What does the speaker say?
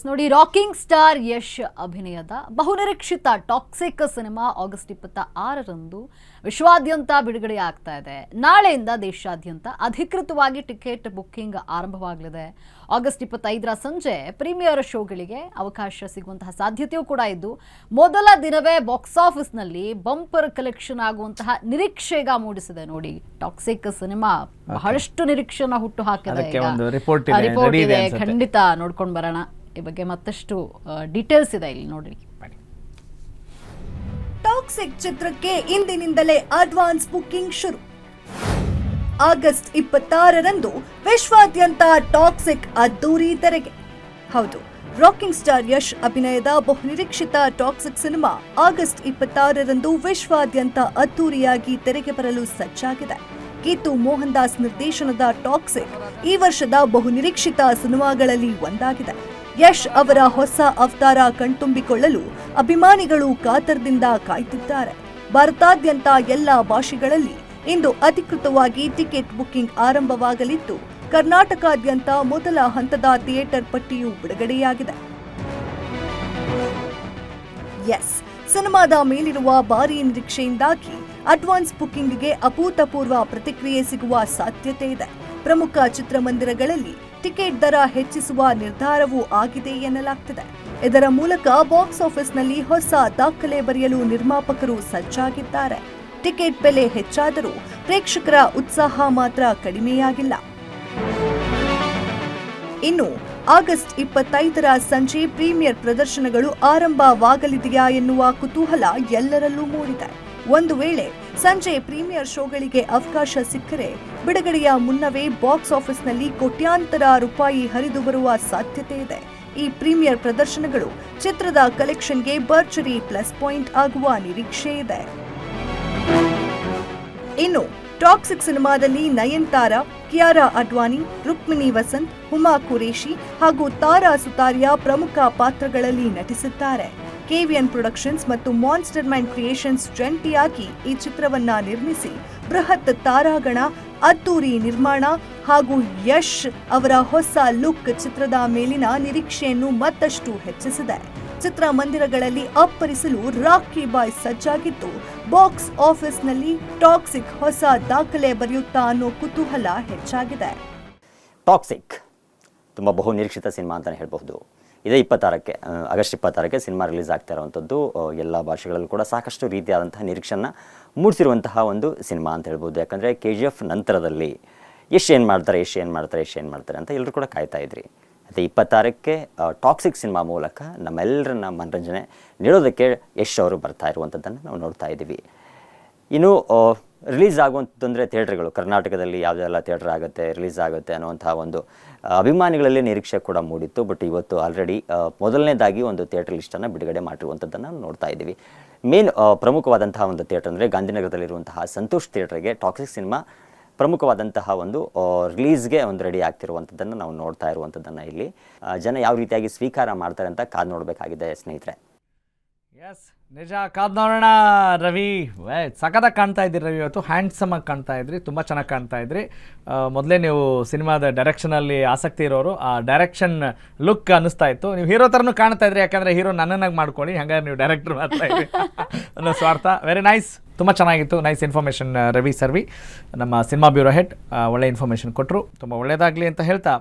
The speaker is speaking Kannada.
ನೋಡಿ ರಾಕಿಂಗ್ ಸ್ಟಾರ್ ಯಶ್ ಅಭಿನಯದ ಬಹುನಿರೀಕ್ಷಿತ ಟಾಕ್ಸಿಕ್ ಸಿನಿಮಾ ಆಗಸ್ಟ್ 26ರಂದು ವಿಶ್ವಾದ್ಯಂತ ಬಿಡುಗಡೆ ಆಗ್ತಾ ಇದೆ. ನಾಳೆಯಿಂದ ದೇಶಾದ್ಯಂತ ಅಧಿಕೃತವಾಗಿ ಟಿಕೆಟ್ ಬುಕ್ಕಿಂಗ್ ಆರಂಭವಾಗಲಿದೆ. ಆಗಸ್ಟ್ 25ರ ಸಂಜೆ ಪ್ರೀಮಿಯರ್ ಶೋಗಳಿಗೆ ಅವಕಾಶ ಸಿಗುವಂತಹ ಸಾಧ್ಯತೆಯೂ ಕೂಡ ಇದ್ದು, ಮೊದಲ ದಿನವೇ ಬಾಕ್ಸ್ ಆಫೀಸ್ನಲ್ಲಿ ಬಂಪರ್ ಕಲೆಕ್ಷನ್ ಆಗುವಂತಹ ನಿರೀಕ್ಷೆಗ ಮೂಡಿಸಿದೆ. ನೋಡಿ, ಟಾಕ್ಸಿಕ್ ಸಿನಿಮಾ ಬಹಳಷ್ಟು ನಿರೀಕ್ಷೆನ ಹುಟ್ಟು ಹಾಕಿದೆ. ರಿಪೋರ್ಟ್ ಇದೆ, ಖಂಡಿತ ನೋಡ್ಕೊಂಡು ಬರೋಣ. ಈ ಬಗ್ಗೆ ಮತ್ತಷ್ಟು ಡೀಟೇಲ್ಸ್ ಇದೆ, ಇಲ್ಲಿ ನೋಡಿ. ಟಾಕ್ಸಿಕ್ ಚಿತ್ರಕ್ಕೆ ಇಂದಿನಿಂದಲೇ ಅಡ್ವಾನ್ಸ್ ಬುಕ್ಕಿಂಗ್ ಶುರು. ಆಗಸ್ಟ್ 26ರಂದು ವಿಶ್ವಾದ್ಯಂತ ಟಾಕ್ಸಿಕ್ ಅದ್ದೂರಿ ತೆರೆಗೆ. ಹೌದು, ರಾಕಿಂಗ್ ಸ್ಟಾರ್ ಯಶ್ ಅಭಿನಯದ ಬಹುನಿರೀಕ್ಷಿತ ಟಾಕ್ಸಿಕ್ ಸಿನಿಮಾ ಆಗಸ್ಟ್ 26ರಂದು ವಿಶ್ವಾದ್ಯಂತ ಅದ್ದೂರಿಯಾಗಿ ತೆರೆಗೆ ಬರಲು ಸಜ್ಜಾಗಿದೆ. ಗೀತು ಮೋಹನ್ ದಾಸ್ ನಿರ್ದೇಶನದ ಟಾಕ್ಸಿಕ್ ಈ ವರ್ಷದ ಬಹುನಿರೀಕ್ಷಿತ ಸಿನಿಮಾಗಳಲ್ಲಿ ಒಂದಾಗಿದೆ. ಯಶ್ ಅವರ ಹೊಸ ಅವತಾರ ಕಣ್ತುಂಬಿಕೊಳ್ಳಲು ಅಭಿಮಾನಿಗಳು ಕಾತರದಿಂದ ಕಾಯ್ತಿದ್ದಾರೆ. ಭಾರತಾದ್ಯಂತ ಎಲ್ಲ ಭಾಷೆಗಳಲ್ಲಿ ಇಂದು ಅಧಿಕೃತವಾಗಿ ಟಿಕೆಟ್ ಬುಕ್ಕಿಂಗ್ ಆರಂಭವಾಗಲಿದ್ದು, ಕರ್ನಾಟಕಾದ್ಯಂತ ಮೊದಲ ಹಂತದ ಥಿಯೇಟರ್ ಪಟ್ಟಿಯು ಬಿಡುಗಡೆಯಾಗಿದೆ. ಸಿನಿಮಾದ ಮೇಲಿರುವ ಭಾರೀ ನಿರೀಕ್ಷೆಯಿಂದಾಗಿ ಅಡ್ವಾನ್ಸ್ ಬುಕ್ಕಿಂಗ್ಗೆ ಅಭೂತಪೂರ್ವ ಪ್ರತಿಕ್ರಿಯೆ ಸಿಗುವ ಸಾಧ್ಯತೆ ಇದೆ. ಪ್ರಮುಖ ಚಿತ್ರಮಂದಿರಗಳಲ್ಲಿ ಟಿಕೆಟ್ ದರ ಹೆಚ್ಚಿಸುವ ನಿರ್ಧಾರವೂ ಆಗಿದೆ ಎನ್ನಲಾಗ್ತಿದೆ. ಇದರ ಮೂಲಕ ಬಾಕ್ಸ್ ಆಫೀಸ್ನಲ್ಲಿ ಹೊಸ ದಾಖಲೆ ಬರೆಯಲು ನಿರ್ಮಾಪಕರು ಸಜ್ಜಾಗಿದ್ದಾರೆ. ಟಿಕೆಟ್ ಬೆಲೆ ಹೆಚ್ಚಾದರೂ ಪ್ರೇಕ್ಷಕರ ಉತ್ಸಾಹ ಮಾತ್ರ ಕಡಿಮೆಯಾಗಿಲ್ಲ. ಇನ್ನು ಆಗಸ್ಟ್ 25ರ ಸಂಜೆ ಪ್ರೀಮಿಯರ್ ಪ್ರದರ್ಶನಗಳು ಆರಂಭವಾಗಲಿದೆಯಾ ಎನ್ನುವ ಕುತೂಹಲ ಎಲ್ಲರಲ್ಲೂ ಮೂಡಿದೆ. ಒಂದು ವೇಳೆ ಸಂಜೆ ಪ್ರೀಮಿಯರ್ ಶೋಗಳಿಗೆ ಅವಕಾಶ ಸಿಕ್ಕರೆ ಬಿಡುಗಡೆಯ ಮುನ್ನವೇ ಬಾಕ್ಸ್ ಆಫೀಸ್ನಲ್ಲಿ ಕೋಟ್ಯಾಂತರ ರೂಪಾಯಿ ಹರಿದು ಬರುವ ಸಾಧ್ಯತೆ ಇದೆ. ಈ ಪ್ರೀಮಿಯರ್ ಪ್ರದರ್ಶನಗಳು ಚಿತ್ರದ ಕಲೆಕ್ಷನ್ಗೆ ಭರ್ಜರಿ ಪ್ಲಸ್ ಪಾಯಿಂಟ್ ಆಗುವ ನಿರೀಕ್ಷೆ ಇದೆ. ಇನ್ನು ಟಾಕ್ಸಿಕ್ ಸಿನಿಮಾದಲ್ಲಿ ನಯನ್ತಾರಾ, ಕಿಯಾರಾ ಅಡ್ವಾನಿ, ರುಕ್ಮಿಣಿ ವಸಂತ್, ಹುಮಾ ಕುರೇಶಿ ಹಾಗೂ ತಾರಾ ಸುತಾರಿಯಾ ಪ್ರಮುಖ ಪಾತ್ರಗಳಲ್ಲಿ ನಟಿಸಿದ್ದಾರೆ. ಕೆವಿಎನ್ ಪ್ರೊಡಕ್ಷನ್ಸ್ ಮತ್ತು ಮಾನ್ಸ್ಟರ್ ಮೈಂಡ್ ಕ್ರಿಯೇಷನ್ಸ್ ಜಂಟಿಯಾಗಿ ಈ ಚಿತ್ರವನ್ನ ನಿರ್ಮಿಸಿ ಬೃಹತ್ ತಾರಾಗಣ, ಅದ್ದೂರಿ ನಿರ್ಮಾಣ ಹಾಗೂ ಯಶ್ ಅವರ ಹೊಸ ಲುಕ್ ಚಿತ್ರದ ಮೇಲಿನ ನಿರೀಕ್ಷೆಯನ್ನು ಮತ್ತಷ್ಟು ಹೆಚ್ಚಿಸಿದೆ. ಚಿತ್ರಮಂದಿರಗಳಲ್ಲಿ ಅಪ್ಪರಿಸಲು ರಾಕಿ ಬಾಯ್ ಸಜ್ಜಾಗಿದ್ದು, ಬಾಕ್ಸ್ ಆಫೀಸ್ನಲ್ಲಿ ಟಾಕ್ಸಿಕ್ ಹೊಸ ದಾಖಲೆ ಬರೆಯುತ್ತಾ ಅನ್ನೋ ಕುತೂಹಲ ಹೆಚ್ಚಾಗಿದೆ. ಟಾಕ್ಸಿಕ್ ತುಂಬ ಬಹು ನಿರೀಕ್ಷಿತ ಸಿನಿಮಾ ಅಂತಲೇ ಹೇಳಬಹುದು. ಇದೇ ಆಗಸ್ಟ್ 26ಕ್ಕೆ ಸಿನಿಮಾ ರಿಲೀಸ್ ಆಗ್ತಾ ಇರುವಂಥದ್ದು. ಎಲ್ಲ ಭಾಷೆಗಳಲ್ಲೂ ಕೂಡ ಸಾಕಷ್ಟು ರೀತಿಯಾದಂತಹ ನಿರೀಕ್ಷೆಯನ್ನು ಮೂಡಿಸಿರುವಂತಹ ಒಂದು ಸಿನಿಮಾ ಅಂತ ಹೇಳ್ಬೋದು. ಯಾಕಂದರೆ KGF ನಂತರದಲ್ಲಿ ಯಶ್ ಏನು ಮಾಡ್ತಾರೆ ಅಂತ ಎಲ್ಲರೂ ಕೂಡ ಕಾಯ್ತಾ ಇದ್ರಿ. ಮತ್ತು 26ಕ್ಕೆ ಟಾಕ್ಸಿಕ್ ಸಿನಿಮಾ ಮೂಲಕ ನಮ್ಮೆಲ್ಲರನ್ನ ಮನರಂಜನೆ ನೀಡೋದಕ್ಕೆ ಯಶ್ ಅವರು ಬರ್ತಾ ಇರುವಂಥದ್ದನ್ನು ನಾವು ನೋಡ್ತಾ ಇದ್ದೀವಿ. ಇನ್ನು ರಿಲೀಸ್ ಆಗುವಂಥದ್ದಂದರೆ ಥಿಯೇಟ್ರ್ಗಳು ಕರ್ನಾಟಕದಲ್ಲಿ ಯಾವುದೆಲ್ಲ ಥಿಯೇಟ್ರ್ ಆಗುತ್ತೆ, ರಿಲೀಸ್ ಆಗುತ್ತೆ ಅನ್ನುವಂತಹ ಒಂದು ಅಭಿಮಾನಿಗಳಲ್ಲಿ ನಿರೀಕ್ಷೆ ಕೂಡ ಮೂಡಿತ್ತು. ಬಟ್ ಇವತ್ತು ಆಲ್ರೆಡಿ ಮೊದಲನೇದಾಗಿ ಒಂದು ಥಿಯೇಟರ್ ಲಿಸ್ಟನ್ನು ಬಿಡುಗಡೆ ಮಾಡಿರುವಂಥದ್ದನ್ನು ನೋಡ್ತಾ ಇದ್ದೀವಿ. ಮೇನ್ ಪ್ರಮುಖವಾದಂತಹ ಒಂದು ಥಿಯೇಟರ್ ಅಂದರೆ ಗಾಂಧಿನಗರದಲ್ಲಿರುವಂತಹ ಸಂತೋಷ್ ಥಿಯೇಟ್ರಿಗೆ ಟಾಕ್ಸಿಕ್ ಸಿನಿಮಾ ಪ್ರಮುಖವಾದಂತಹ ಒಂದು ರಿಲೀಸ್ಗೆ ಒಂದು ರೆಡಿ ಆಗ್ತಿರುವಂಥದ್ದನ್ನು ನಾವು ನೋಡ್ತಾ ಇರುವಂಥದ್ದನ್ನು ಇಲ್ಲಿ ಜನ ಯಾವ ರೀತಿಯಾಗಿ ಸ್ವೀಕಾರ ಮಾಡ್ತಾರೆ ಅಂತ ಕಾದು ನೋಡಬೇಕಾಗಿದೆ ಸ್ನೇಹಿತರೆ. ಎಸ್, ನಿಜ, ಕಾದು ನೋಡೋಣ. ರವಿ ಸಖತ್ತಾಗಿ ಕಾಣ್ತಾ ಇದ್ದೀರಿ. ರವಿ ಇವತ್ತು ಹ್ಯಾಂಡ್ಸಮ್ ಆಗಿ ಕಾಣ್ತಾ ಇದ್ರಿ, ತುಂಬ ಚೆನ್ನಾಗಿ ಕಾಣ್ತಾ ಇದ್ರಿ. ಮೊದಲೇ ನೀವು ಸಿನಿಮಾದ ಡೈರೆಕ್ಷನಲ್ಲಿ ಆಸಕ್ತಿ ಇರೋರು, ಆ ಡೈರೆಕ್ಷನ್ ಲುಕ್ ಅನ್ನಿಸ್ತಾ ಇತ್ತು. ನೀವು ಹೀರೋ ಥರನೂ ಕಾಣ್ತಾ ಇದ್ರಿ, ಯಾಕಂದರೆ ಹೀರೋ ನನ್ನನ್ನಾಗಿ ಮಾಡ್ಕೊಳ್ಳಿ, ಹಾಗಾಗಿ ನೀವು ಡೈರೆಕ್ಟರ್ ಮಾಡ್ತಾ ಇದ್ರಿ ಅನ್ನೋ ಸ್ವಾರ್ಥ. ವೆರಿ ನೈಸ್, ತುಂಬ ಚೆನ್ನಾಗಿತ್ತು. ನೈಸ್ ಇನ್ಫಾರ್ಮೇಷನ್ ರವಿ ಸರ್ವಿ, ನಮ್ಮ ಸಿನಿಮಾ ಬ್ಯೂರೋ ಹೆಡ್. ಒಳ್ಳೆ ಇನ್ಫಾರ್ಮೇಷನ್ ಕೊಟ್ಟರು, ತುಂಬ ಒಳ್ಳೆಯದಾಗಲಿ ಅಂತ ಹೇಳ್ತಾ